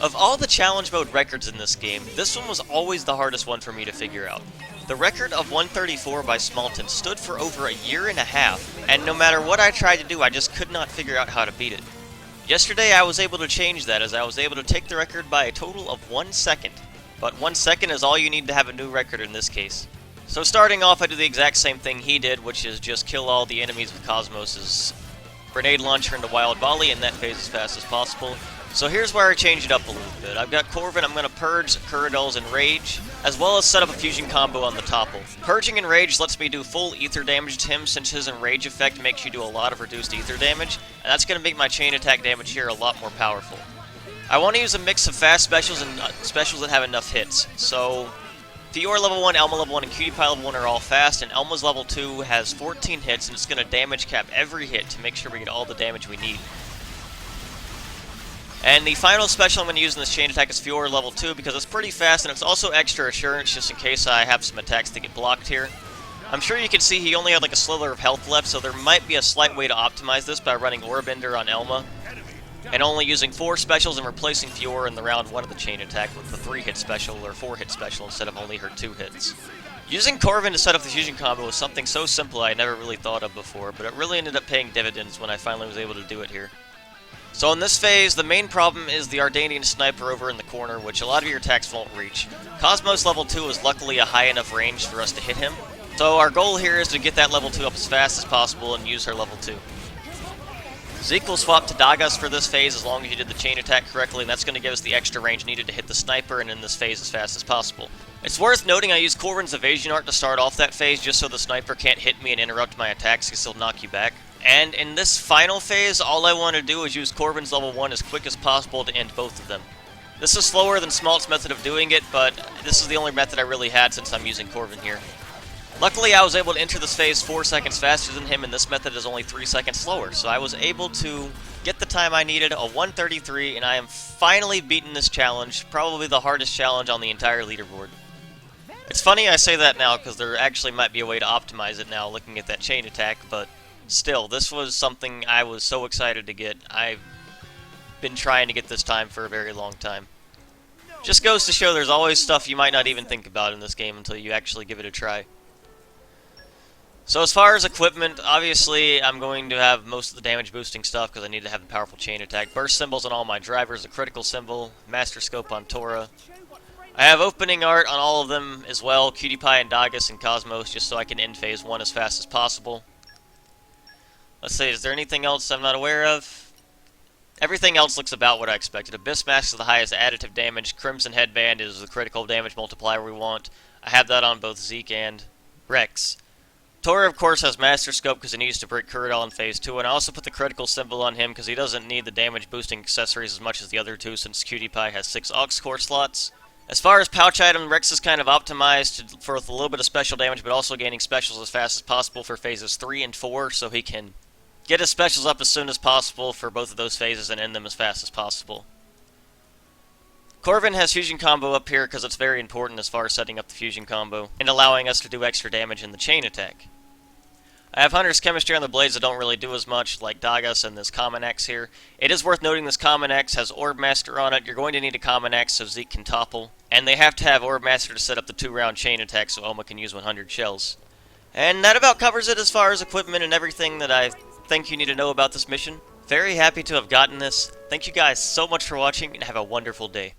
Of all the challenge mode records in this game, this one was always the hardest one for me to figure out. The record of 134 by Smalt stood for over a year and a half, and no matter what I tried to do, I just could not figure out how to beat it. Yesterday I was able to change that, as I was able to take the record by a total of 1 second. But 1 second is all you need to have a new record in this case. So starting off, I do the exact same thing he did, which is just kill all the enemies with Cosmos' grenade launcher into Wild Volley in that phase as fast as possible. So here's where I change it up a little bit. I've got Corvin, I'm going to purge Kuradul's Enrage, as well as set up a fusion combo on the topple. Purging Enrage lets me do full ether damage to him, since his Enrage effect makes you do a lot of reduced ether damage, and that's going to make my chain attack damage here a lot more powerful. I want to use a mix of fast specials and specials that have enough hits. So Fiora level 1, Elma level 1, and Cutie Pie level 1 are all fast, and Elma's level 2 has 14 hits, and it's going to damage cap every hit to make sure we get all the damage we need. And the final special I'm going to use in this chain attack is Fiora level 2 because it's pretty fast and it's also extra assurance just in case I have some attacks that get blocked here. I'm sure you can see he only had like a slither of health left, so there might be a slight way to optimize this by running Orbender on Elma and only using 4 specials and replacing Fiora in the round 1 of the chain attack with the 3-hit special or 4-hit special instead of only her 2 hits. Using Corvin to set up the fusion combo was something so simple I never really thought of before, but it really ended up paying dividends when I finally was able to do it here. So in this phase, the main problem is the Ardanian Sniper over in the corner, which a lot of your attacks won't reach. Cosmos level 2 is luckily a high enough range for us to hit him, so our goal here is to get that level 2 up as fast as possible and use her level 2. Zeke will swap to Dagas for this phase as long as you did the chain attack correctly, and that's going to give us the extra range needed to hit the Sniper and in this phase as fast as possible. It's worth noting I used Corvin's evasion art to start off that phase just so the Sniper can't hit me and interrupt my attacks because he'll knock you back. And in this final phase, all I want to do is use Corvin's level 1 as quick as possible to end both of them. This is slower than Smalt's method of doing it, but this is the only method I really had since I'm using Corvin here. Luckily, I was able to enter this phase 4 seconds faster than him, and this method is only 3 seconds slower, so I was able to get the time I needed, a 1:33, and I am finally beaten this challenge, probably the hardest challenge on the entire leaderboard. It's funny I say that now, because there actually might be a way to optimize it now, looking at that chain attack, but still, this was something I was so excited to get. I've been trying to get this time for a very long time. Just goes to show there's always stuff you might not even think about in this game until you actually give it a try. So as far as equipment, obviously I'm going to have most of the damage boosting stuff because I need to have the powerful chain attack. Burst symbols on all my drivers, a critical symbol, master scope on Tora. I have opening art on all of them as well, Cutie Pie and Dagas and Cosmos, just so I can end phase 1 as fast as possible. Let's see, is there anything else I'm not aware of? Everything else looks about what I expected. Abyss Mask is the highest additive damage. Crimson Headband is the critical damage multiplier we want. I have that on both Zeke and Rex. Tora, of course, has Master Scope because he needs to break Kuradul in phase 2, and I also put the critical symbol on him because he doesn't need the damage boosting accessories as much as the other two since Cutie Pie has 6 Aux Core slots. As far as pouch item, Rex is kind of optimized for a little bit of special damage, but also gaining specials as fast as possible for phases 3 and 4, so he can get his specials up as soon as possible for both of those phases and end them as fast as possible. Corvin has fusion combo up here because it's very important as far as setting up the fusion combo and allowing us to do extra damage in the chain attack. I have Hunter's Chemistry on the blades that don't really do as much, like Dagas and this Common X here. It is worth noting this Common X has Orb Master on it. You're going to need a Common X so Zeke can topple. And they have to have Orb Master to set up the 2-round chain attack so Elma can use 100 shells. And that about covers it as far as equipment and everything that I think you need to know about this mission. Very happy to have gotten this. Thank you guys so much for watching and have a wonderful day.